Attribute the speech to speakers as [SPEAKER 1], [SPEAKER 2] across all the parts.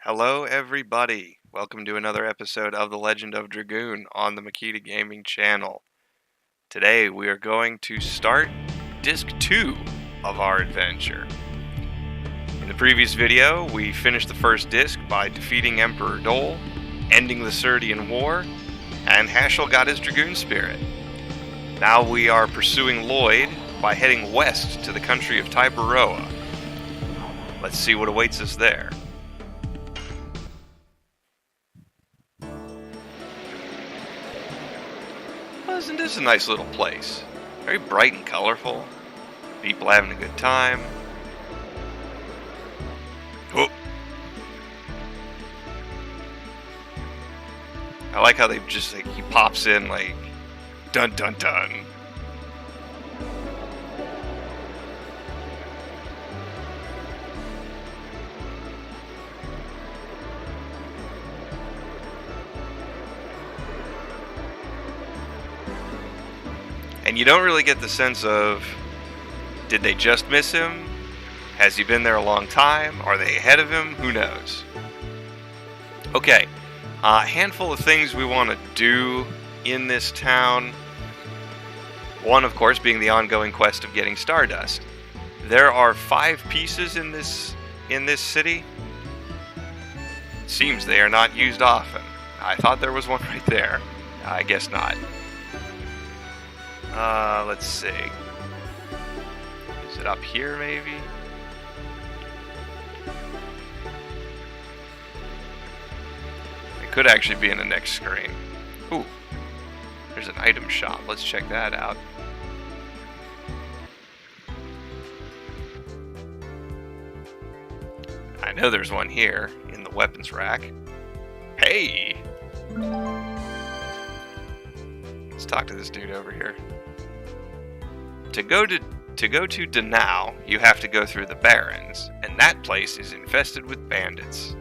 [SPEAKER 1] Hello, everybody. Welcome to another episode of The Legend of Dragoon on the Mykita Gaming channel. Today, we are going to start Disc 2 of our adventure. In the previous video, we finished the first disc by defeating Emperor Dole, ending the Serdian War, and Haschel got his Dragoon Spirit. Now we are pursuing Lloyd by heading west to the country of Taibaroa. Let's see what awaits us there. Isn't this a nice little place? Very bright and colorful. People having a good time. Oh. I like how they just he pops in like dun dun dun. And you don't really get the sense of, did they just miss him? Has he been there a long time? Are they ahead of him? Who knows? Okay, a handful of things we want to do in this town. One, of course, being the ongoing quest of getting Stardust. There are 5 pieces in this city. It seems they are not used often. I thought there was one right there. I guess not. Let's see. Is it up here, maybe? It could actually be in the next screen. Ooh. There's an item shop. Let's check that out. I know there's one here in the weapons rack. Hey! Let's talk to this dude over here. To go to Danao, you have to go through the Barrens, and that place is infested with bandits.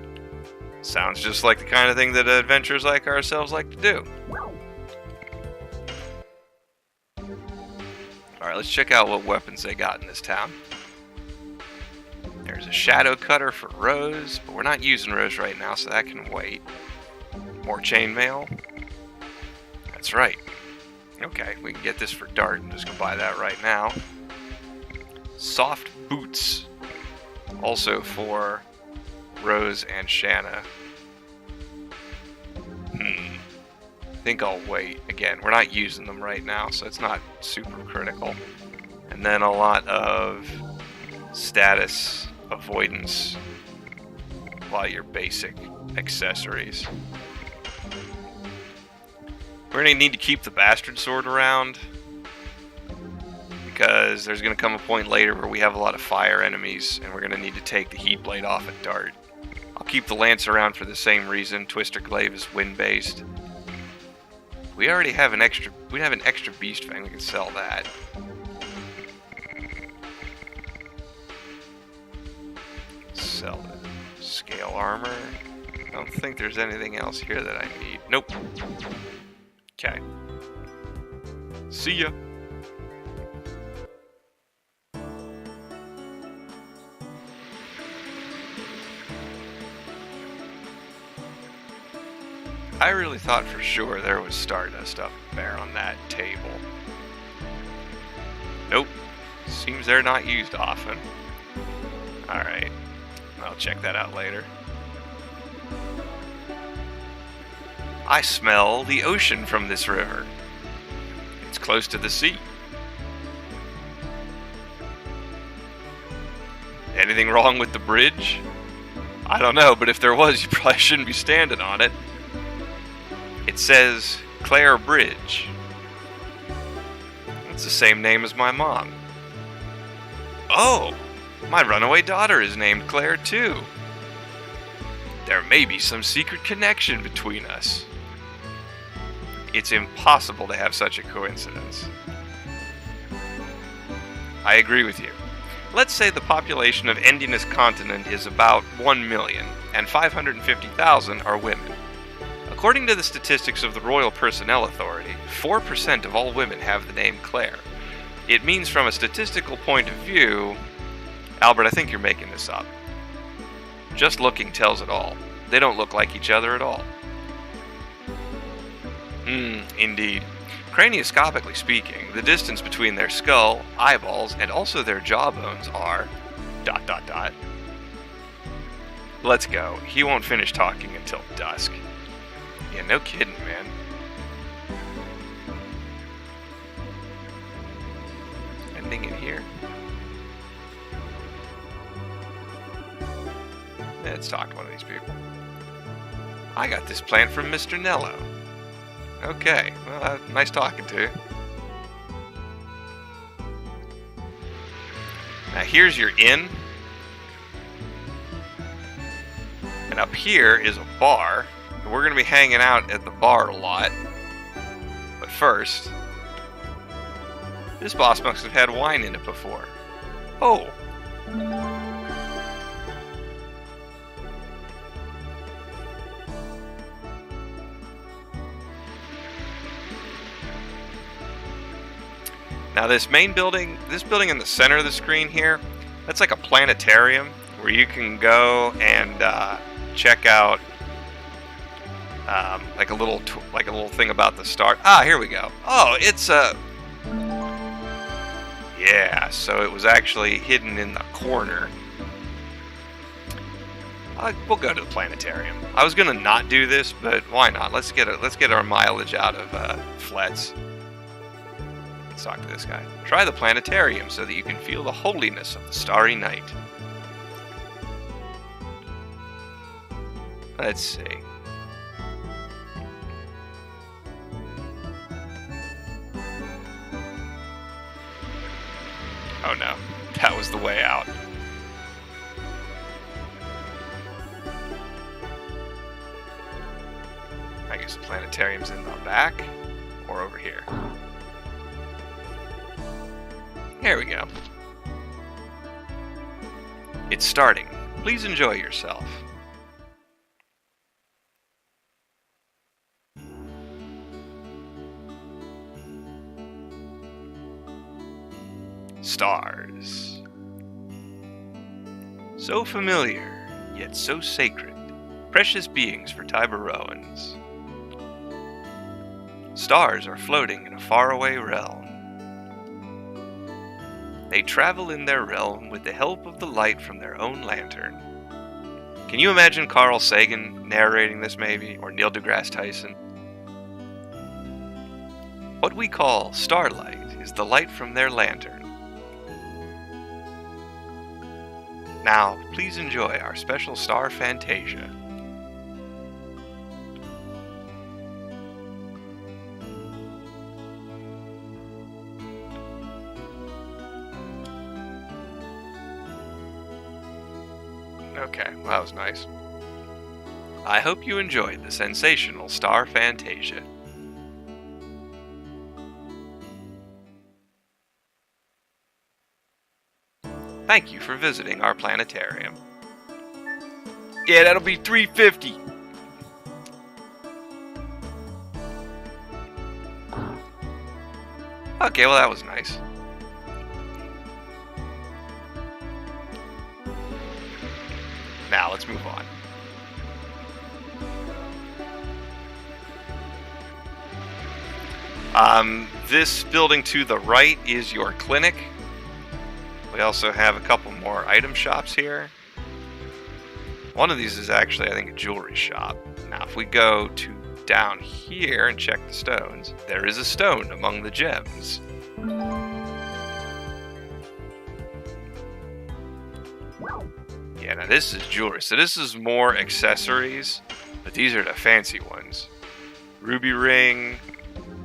[SPEAKER 1] Sounds just like the kind of thing that adventurers like ourselves like to do. Alright, let's check out what weapons they got in this town. There's a shadow cutter for Rose, but we're not using Rose right now, so that can wait. More chainmail. That's right. Okay, we can get this for Dart and just go buy that right now. Soft boots. Also for Rose and Shanna. I think I'll wait. Again, we're not using them right now, so it's not super critical. And then a lot of status avoidance. A lot of your basic accessories. We're going to need to keep the Bastard Sword around, because there's going to come a point later where we have a lot of fire enemies, and we're going to need to take the Heat Blade off at Dart. I'll keep the Lance around for the same reason. Twister Glaive is wind-based. We already have an extra Beast Fang. We can sell that. Sell the Scale Armor. I don't think there's anything else here that I need. Nope. Okay. See ya. I really thought for sure there was Stardust up there on that table. Nope. Seems they're not used often. Alright. I'll check that out later. I smell the ocean from this river. It's close to the sea. Anything wrong with the bridge? I don't know, but if there was, you probably shouldn't be standing on it. It says Claire Bridge. It's the same name as my mom. Oh, my runaway daughter is named Claire too. There may be some secret connection between us. It's impossible to have such a coincidence. I agree with you. Let's say the population of Endiness continent is about 1 million, and 550,000 are women. According to the statistics of the Royal Personnel Authority, 4% of all women have the name Claire. It means from a statistical point of view... Albert, I think you're making this up. Just looking tells it all. They don't look like each other at all. Indeed. Cranioscopically speaking, the distance between their skull, eyeballs, and also their jawbones are... ... Let's go. He won't finish talking until dusk. Yeah, no kidding, man. Anything in here? Let's talk to one of these people. I got this plant from Mr. Nello. Okay, well, nice talking to you. Now here's your inn. And up here is a bar. We're going to be hanging out at the bar a lot. But first, this boss must have had wine in it before. Oh! Now this main building, this building in the center of the screen here, that's like a planetarium where you can go and check out like a little thing about the star. Ah, here we go. Oh, it's a... Yeah, so it was actually hidden in the corner. We'll go to the planetarium. I was gonna not do this, but why not? Let's get our mileage out of Flets. Let's talk to this guy. Try the planetarium so that you can feel the holiness of the starry night. Let's see. Oh no, that was the way out. I guess the planetarium's in the back, or over here. There we go. It's starting. Please enjoy yourself. Stars. So familiar, yet so sacred. Precious beings for Tiberoans. Stars are floating in a faraway realm. They travel in their realm with the help of the light from their own lantern. Can you imagine Carl Sagan narrating this maybe, or Neil deGrasse Tyson? What we call starlight is the light from their lantern. Now, please enjoy our special star Fantasia. Okay, well, that was nice. I hope you enjoyed the sensational star Fantasia. Thank you for visiting our planetarium. Yeah, that'll be $3.50. Okay, well, that was nice. Now, let's move on. This building to the right is your clinic. We also have a couple more item shops here. One of these is actually, I think, a jewelry shop. Now, if we go to down here and check the stones, there is a stone among the gems. Yeah, now this is jewelry. So this is more accessories, but these are the fancy ones. Ruby ring,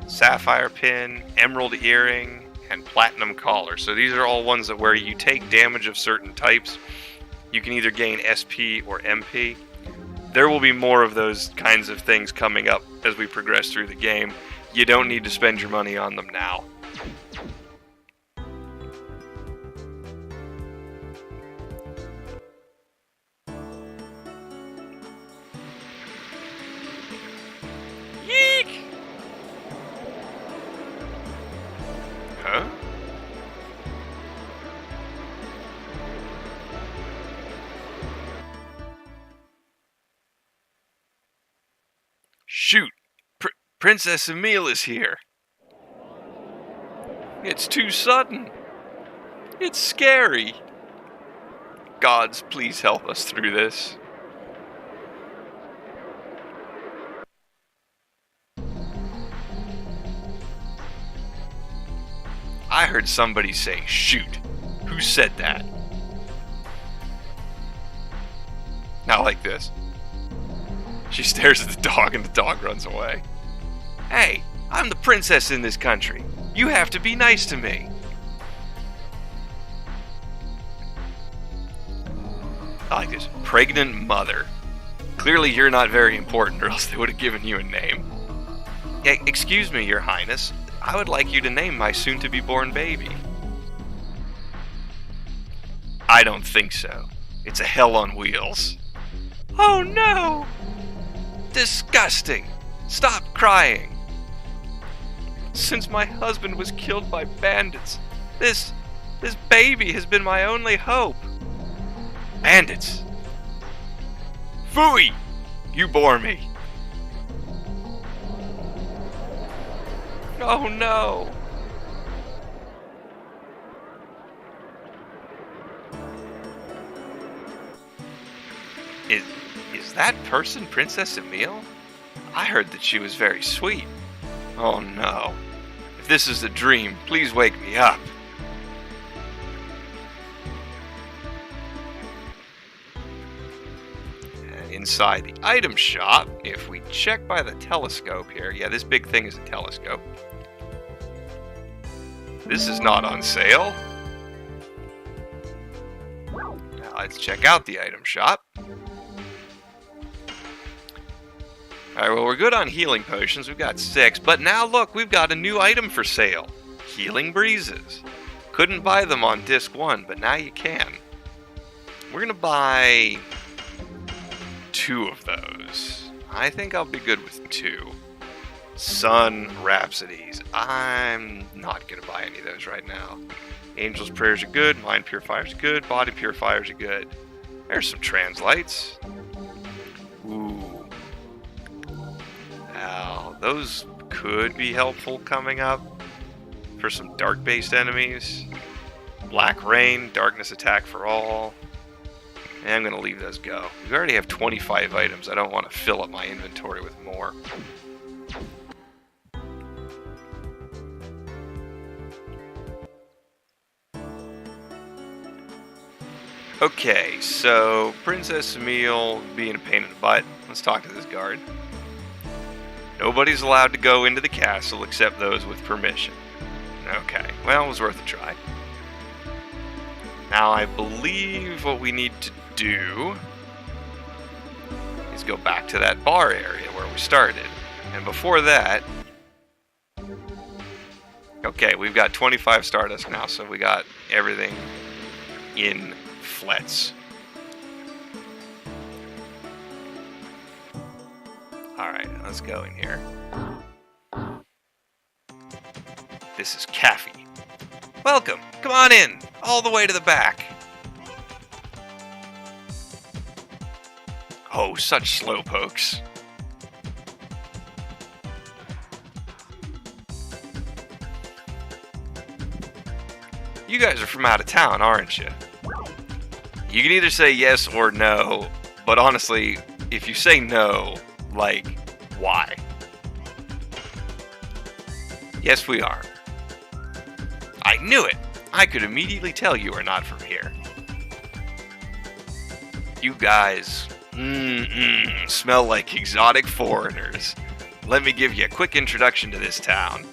[SPEAKER 1] sapphire pin, emerald earring, and platinum collar. So these are all ones that where you take damage of certain types, you can either gain SP or MP. There will be more of those kinds of things coming up as we progress through the game. You don't need to spend your money on them now. Yeek! Huh? Shoot! Princess Emile is here. It's too sudden. It's scary. Gods, please help us through this. I heard somebody say, shoot. Who said that? Not like this. She stares at the dog and the dog runs away. Hey, I'm the princess in this country. You have to be nice to me. I like this. Pregnant mother. Clearly you're not very important or else they would have given you a name. Excuse me, Your Highness. I would like you to name my soon-to-be-born baby. I don't think so. It's a hell on wheels. Oh no! Disgusting! Stop crying! Since my husband was killed by bandits, this baby has been my only hope. Bandits! Phooey! You bore me. Oh no! Is that person Princess Emile? I heard that she was very sweet. Oh no. If this is a dream, please wake me up. Inside the item shop, if we check by the telescope here, yeah, this big thing is a telescope. This is not on sale. Now let's check out the item shop. Alright, well, we're good on healing potions. We've got 6, but now look, we've got a new item for sale. Healing Breezes. Couldn't buy them on disc 1, but now you can. We're gonna buy 2 of those. I think I'll be good with 2. Sun Rhapsodies. I'm not gonna buy any of those right now. Angel's Prayers are good, Mind Purifiers are good, Body Purifiers are good. There's some Translights. Ooh. Now, those could be helpful coming up for some dark-based enemies. Black Rain, Darkness Attack for all. And I'm going to leave those go. We already have 25 items. I don't want to fill up my inventory with more. Okay, so Princess Emile being a pain in the butt. Let's talk to this guard. Nobody's allowed to go into the castle except those with permission. Okay, well, it was worth a try. Now, I believe what we need to do is go back to that bar area where we started. And before that... Okay, we've got 25 Stardust now, so we got everything in flets. Alright, let's go in here. This is Caffey. Welcome! Come on in! All the way to the back! Oh, such slowpokes. You guys are from out of town, aren't you? You can either say yes or no, but honestly, if you say no, like, why? Yes, we are. I knew it! I could immediately tell you are not from here. You guys, smell like exotic foreigners. Let me give you a quick introduction to this town.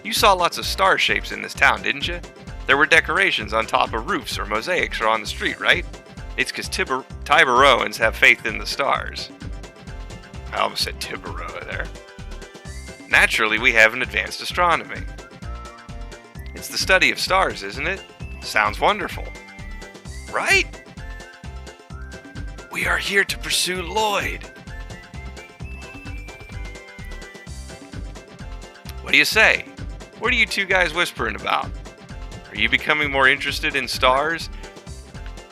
[SPEAKER 1] You saw lots of star shapes in this town, didn't you? There were decorations on top of roofs or mosaics or on the street, right? It's because Tiberoans have faith in the stars. I almost said Tiberoa there. Naturally, we have an advanced astronomy. It's the study of stars, isn't it? Sounds wonderful. Right? We are here to pursue Lloyd. What do you say? What are you two guys whispering about? Are you becoming more interested in stars?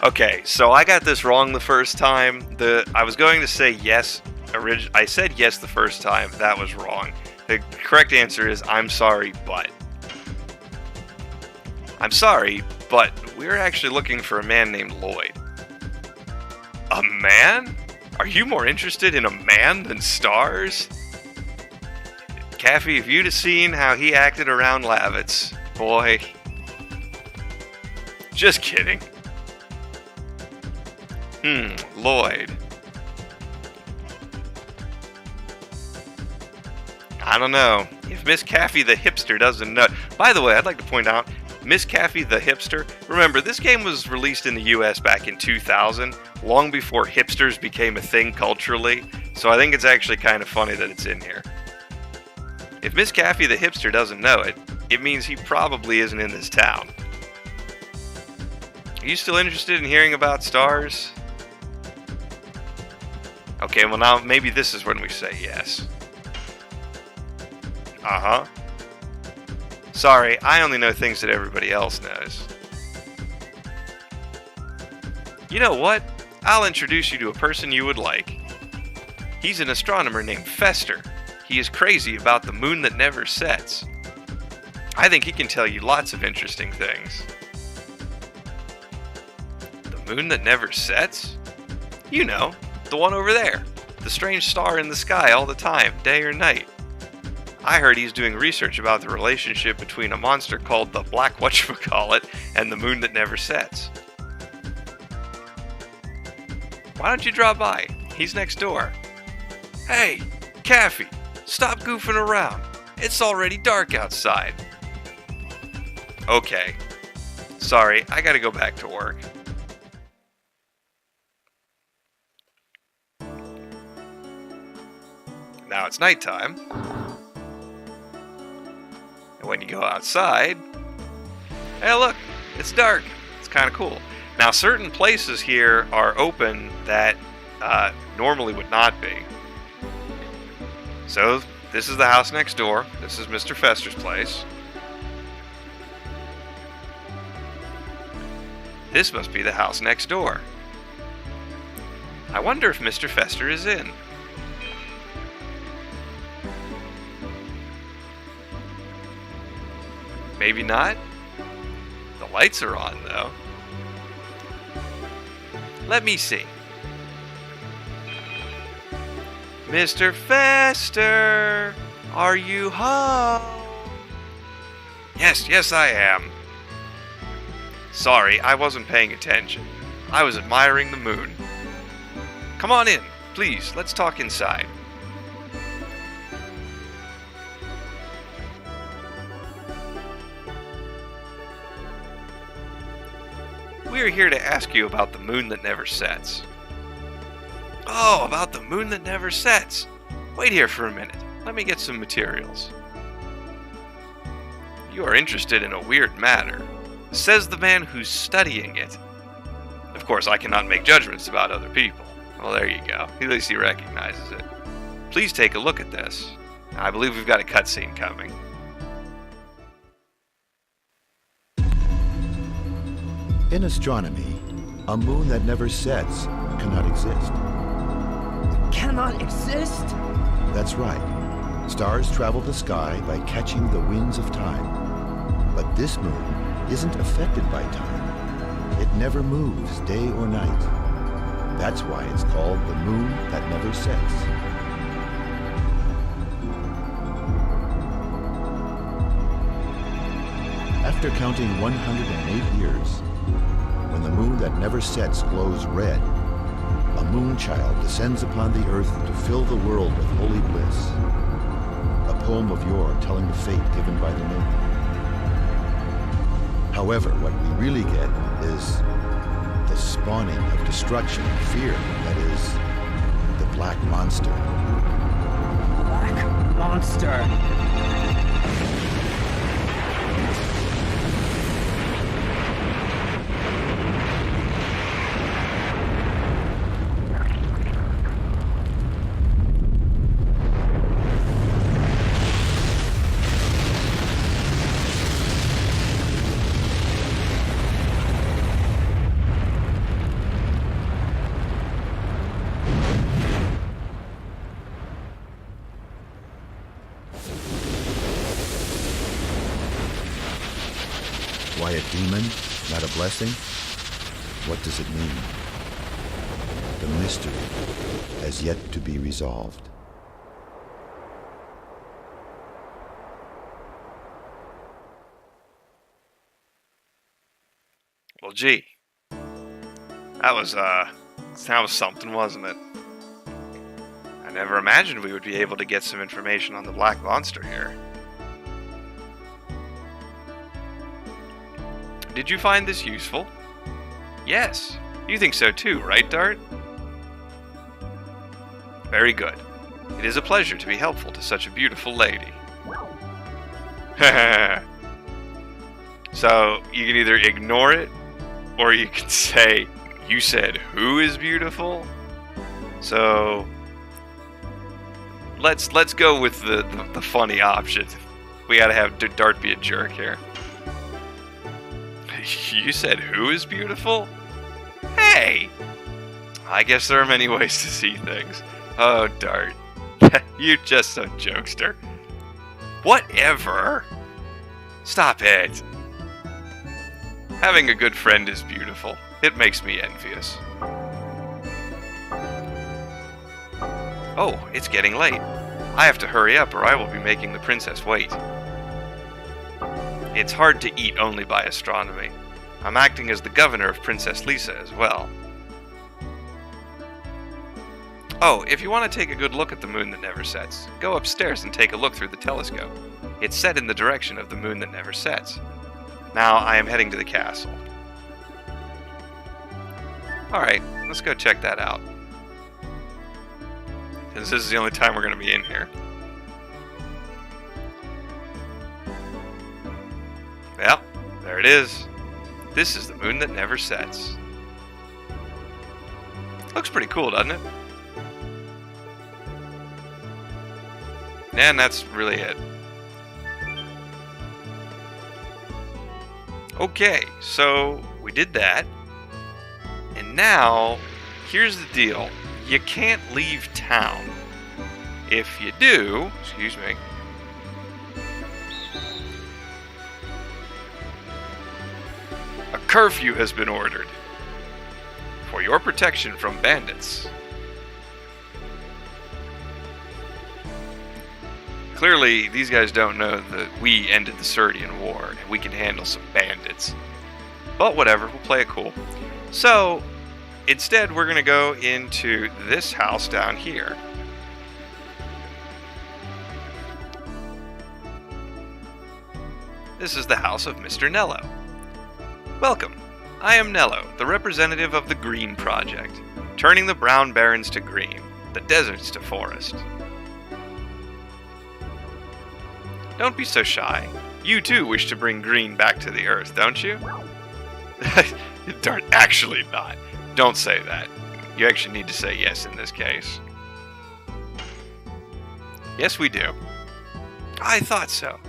[SPEAKER 1] Okay, so I got this wrong the first time. I was going to say yes, I said yes the first time. That was wrong. The correct answer is I'm sorry, but. I'm sorry, but we're actually looking for a man named Lloyd. A man? Are you more interested in a man than stars? Caffey, if you'd have seen how he acted around Lavitz, boy. Just kidding. Lloyd. I don't know. If Miss Caffey the hipster doesn't know. By the way, I'd like to point out, Miss Caffey the hipster. Remember, this game was released in the US back in 2000, long before hipsters became a thing culturally. So I think it's actually kind of funny that it's in here. If Miss Caffey the hipster doesn't know it, it means he probably isn't in this town. Are you still interested in hearing about stars? Okay, well now maybe this is when we say yes. Uh-huh. Sorry, I only know things that everybody else knows. You know what? I'll introduce you to a person you would like. He's an astronomer named Fester. He is crazy about the moon that never sets. I think he can tell you lots of interesting things. The moon that never sets? You know, the one over there. The strange star in the sky all the time, day or night. I heard he's doing research about the relationship between a monster called the Black Whatchamacallit and the moon that never sets. Why don't you drop by? He's next door. Hey, Caffey, stop goofing around. It's already dark outside. Okay. Sorry, I gotta go back to work. Now it's nighttime. And when you go outside, hey look, it's dark. It's kind of cool. Now certain places here are open that normally would not be. So this is the house next door. This is Mr. Fester's place. This must be the house next door. I wonder if Mr. Fester is in. Maybe not. The lights are on, though. Let me see. Mr. Fester, are you home? Yes, I am. Sorry, I wasn't paying attention. I was admiring the moon. Come on in, please. Let's talk inside. We're here to ask you about the moon that never sets. Oh, about the moon that never sets. Wait here for a minute. Let me get some materials. You are interested in a weird matter, says the man who's studying it. Of course, I cannot make judgments about other people. Well, there you go. At least he recognizes it. Please take a look at this. I believe we've got a cutscene coming.
[SPEAKER 2] In astronomy, a moon that never sets cannot exist.
[SPEAKER 3] Cannot exist?
[SPEAKER 2] That's right. Stars travel the sky by catching the winds of time. But this moon isn't affected by time. It never moves day or night. That's why it's called the moon that never sets. After counting 108 years, when the moon that never sets glows red, a moon child descends upon the earth to fill the world with holy bliss. A poem of yore telling the fate given by the moon. However, what we really get is the spawning of destruction and fear, that is, the Black Monster.
[SPEAKER 3] Black Monster.
[SPEAKER 2] a demon, not a blessing? What does it mean? The mystery has yet to be resolved.
[SPEAKER 1] Well, gee. That was something, wasn't it? I never imagined we would be able to get some information on the Black Monster here. Did you find this useful? Yes. You think so too, right, Dart? Very good. It is a pleasure to be helpful to such a beautiful lady. So, you can either ignore it, or you can say, you said who is beautiful? So, let's go with the funny option. We gotta have Dart be a jerk here. You said who is beautiful? Hey! I guess there are many ways to see things. Oh, Dart. You're just a jokester. Whatever. Stop it. Having a good friend is beautiful. It makes me envious. Oh, it's getting late. I have to hurry up or I will be making the princess wait. It's hard to eat only by astronomy. I'm acting as the governor of Princess Lisa as well. Oh, if you want to take a good look at the moon that never sets, go upstairs and take a look through the telescope. It's set in the direction of the moon that never sets. Now I am heading to the castle. Alright, let's go check that out. Because this is the only time we're going to be in here. Well, there it is. This is the moon that never sets. Looks pretty cool, doesn't it? And that's really it. Okay, so we did that. And now, here's the deal. You can't leave town. If you do, excuse me, a curfew has been ordered for your protection from bandits. Clearly, these guys don't know that we ended the Serdian War and we can handle some bandits. But whatever, we'll play it cool. So, instead, we're going to go into this house down here. This is the house of Mr. Nello. Welcome. I am Nello, the representative of the Green Project, turning the brown barrens to green, the deserts to forest. Don't be so shy. You too wish to bring green back to the earth, don't you? Dart, actually not. Don't say that. You actually need to say yes in this case. Yes, we do. I thought so.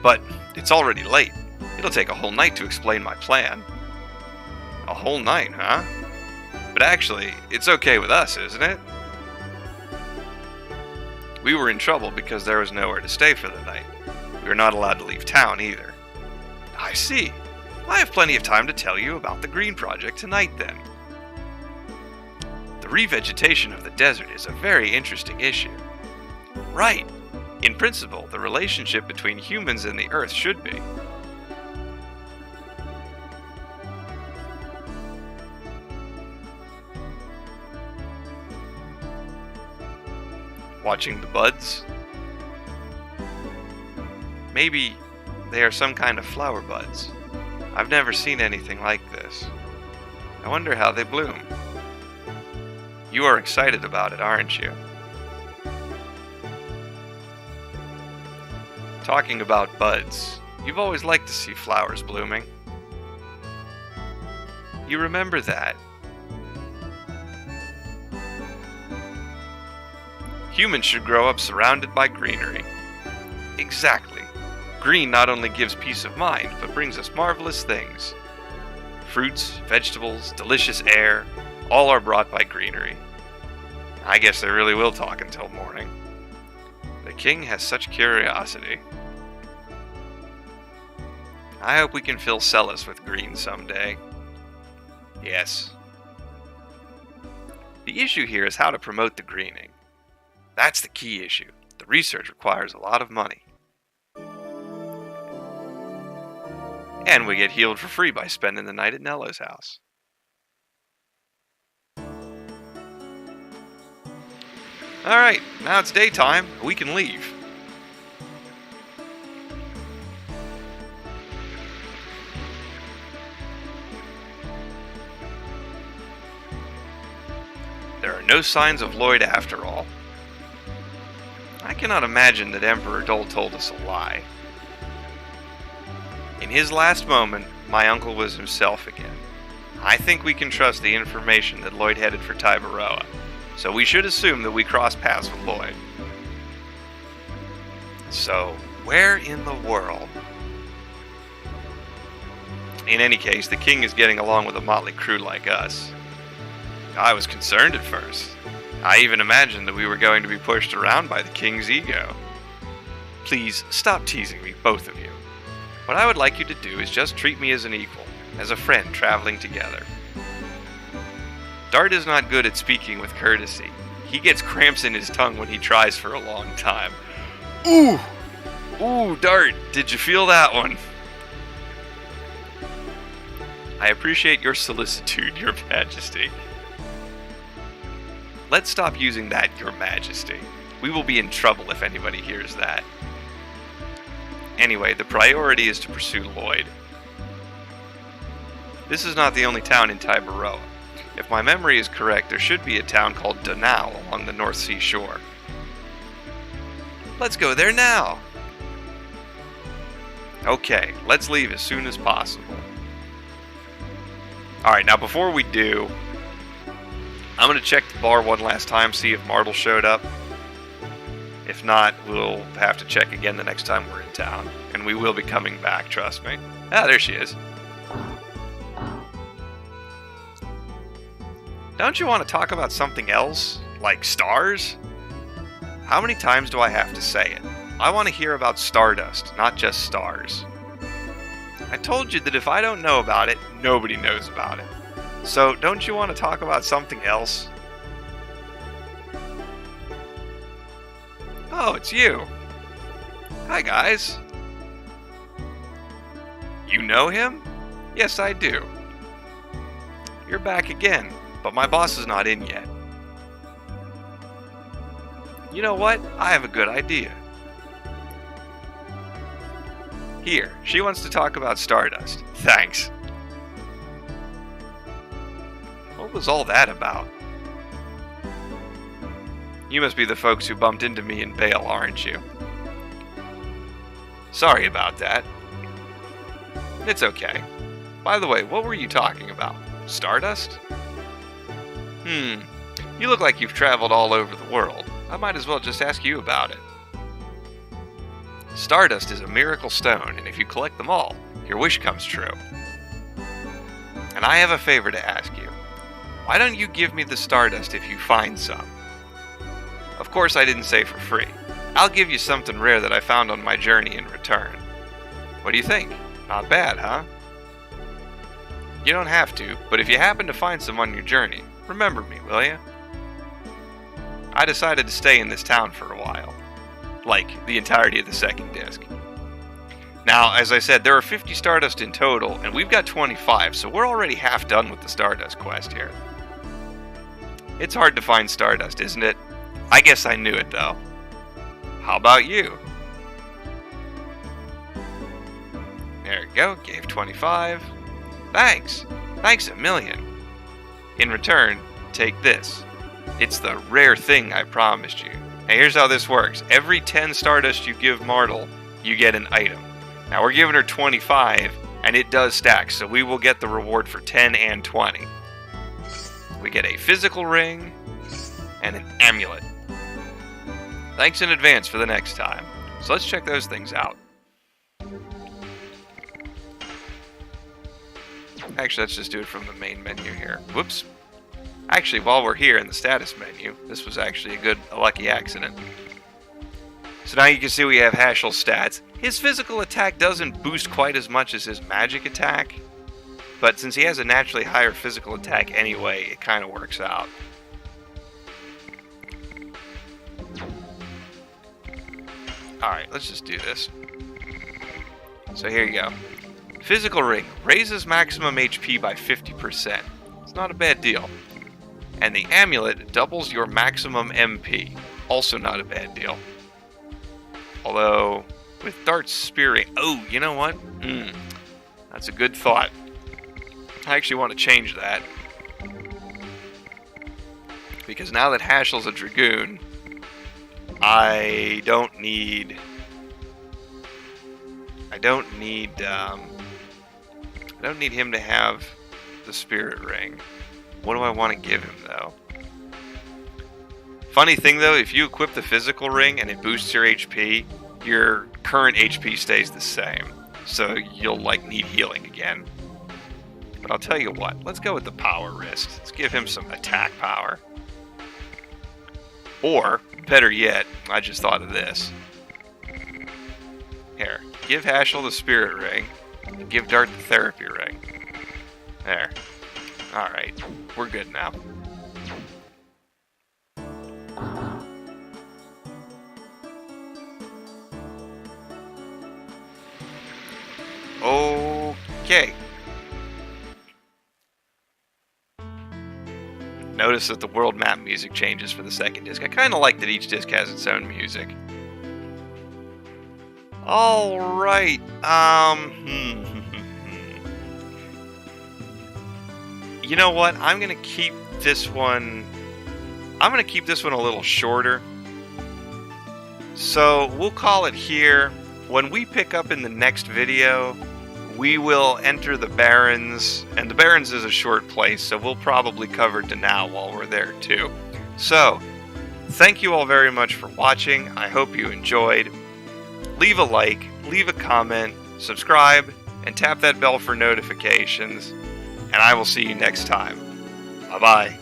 [SPEAKER 1] But it's already late. It'll take a whole night to explain my plan. A whole night, huh? But actually, it's okay with us, isn't it? We were in trouble because there was nowhere to stay for the night. We were not allowed to leave town either. I see. I have plenty of time to tell you about the Green Project tonight then. The revegetation of the desert is a very interesting issue. Right. In principle, the relationship between humans and the Earth should be. Watching the buds? Maybe they are some kind of flower buds. I've never seen anything like this. I wonder how they bloom. You are excited about it, aren't you? Talking about buds, you've always liked to see flowers blooming. You remember that. Humans should grow up surrounded by greenery. Exactly. Green not only gives peace of mind, but brings us marvelous things. Fruits, vegetables, delicious air, all are brought by greenery. I guess they really will talk until morning. The king has such curiosity. I hope we can fill Celis with green someday. Yes. The issue here is how to promote the greening. That's the key issue. The research requires a lot of money. And we get healed for free by spending the night at Nello's house. Alright, now it's daytime. We can leave. There are no signs of Lloyd after all. I cannot imagine that Emperor Dole told us a lie. In his last moment, my uncle was himself again. I think we can trust the information that Lloyd headed for Taibaroa, so we should assume that we crossed paths with Lloyd. So, where in the world? In any case, the king is getting along with a motley crew like us. I was concerned at first. I even imagined that we were going to be pushed around by the king's ego. Please, stop teasing me, both of you. What I would like you to do is just treat me as an equal, as a friend traveling together. Dart is not good at speaking with courtesy. He gets cramps in his tongue when he tries for a long time. Ooh! Ooh, Dart, did you feel that one? I appreciate your solicitude, Your Majesty. Let's stop using that, Your Majesty. We will be in trouble if anybody hears that. Anyway, the priority is to pursue Lloyd. This is not the only town in Taibaroa. If my memory is correct, there should be a town called Danao along the North Sea shore. Let's go there now! Okay, let's leave as soon as possible. Alright, now before we do, I'm going to check the bar one last time, see if Marble showed up. If not, we'll have to check again the next time we're in town. And we will be coming back, trust me. Ah, there she is. Don't you want to talk about something else? Like stars? How many times do I have to say it? I want to hear about stardust, not just stars. I told you that if I don't know about it, nobody knows about it. So, don't you want to talk about something else? Oh, it's you. Hi, guys. You know him? Yes, I do. You're back again, but my boss is not in yet. You know what? I have a good idea. Here, she wants to talk about Stardust. Thanks. What was all that about? You must be the folks who bumped into me in Bale, aren't you? Sorry about that. It's okay. By the way, what were you talking about? Stardust? You look like you've traveled all over the world. I might as well just ask you about it. Stardust is a miracle stone, and if you collect them all, your wish comes true. And I have a favor to ask you. Why don't you give me the Stardust if you find some? Of course, I didn't say for free. I'll give you something rare that I found on my journey in return. What do you think? Not bad, huh? You don't have to, but if you happen to find some on your journey, remember me, will you? I decided to stay in this town for a while. Like, the entirety of the second disc. Now, as I said, there are 50 Stardust in total, and we've got 25, so we're already half done with the Stardust quest here. It's hard to find Stardust, isn't it? I guess I knew it, though. How about you? There we go, gave 25. Thanks! Thanks a million! In return, take this. It's the rare thing I promised you. Now here's how this works. Every 10 Stardust you give Martle, you get an item. Now we're giving her 25, and it does stack, so we will get the reward for 10 and 20. We get a physical ring, and an amulet. Thanks in advance for the next time. So let's check those things out. Actually, let's just do it from the main menu here. Whoops. Actually, while we're here in the status menu, this was actually a lucky accident. So now you can see we have Haschel's stats. His physical attack doesn't boost quite as much as his magic attack, but since he has a naturally higher physical attack anyway, it kind of works out. Alright, let's just do this. So here you go. Physical Ring raises maximum HP by 50%. It's not a bad deal. And the Amulet doubles your maximum MP. Also not a bad deal. Although, with Dart's Spearing... Oh, you know what? That's a good thought. I actually want to change that. Because now that Haschel's a Dragoon, I don't need him to have the Spirit Ring. What do I want to give him, though? Funny thing, though, if you equip the Physical Ring and it boosts your HP, your current HP stays the same. So you'll, like, need healing again. But I'll tell you what, let's go with the Power Wrist. Let's give him some attack power. Or, better yet, I just thought of this. Here, give Haschel the Spirit Ring, and give Dart the Therapy Ring. There. Alright, we're good now. Okay. Notice that the world map music changes for the second disc. I kind of like that each disc has its own music. Alright, You know what? I'm gonna keep this one a little shorter. So we'll call it here. When we pick up in the next video, we will enter the Barrens, and the Barrens is a short place, so we'll probably cover Danao while we're there too. So, thank you all very much for watching. I hope you enjoyed. Leave a like, leave a comment, subscribe, and tap that bell for notifications. And I will see you next time. Bye-bye.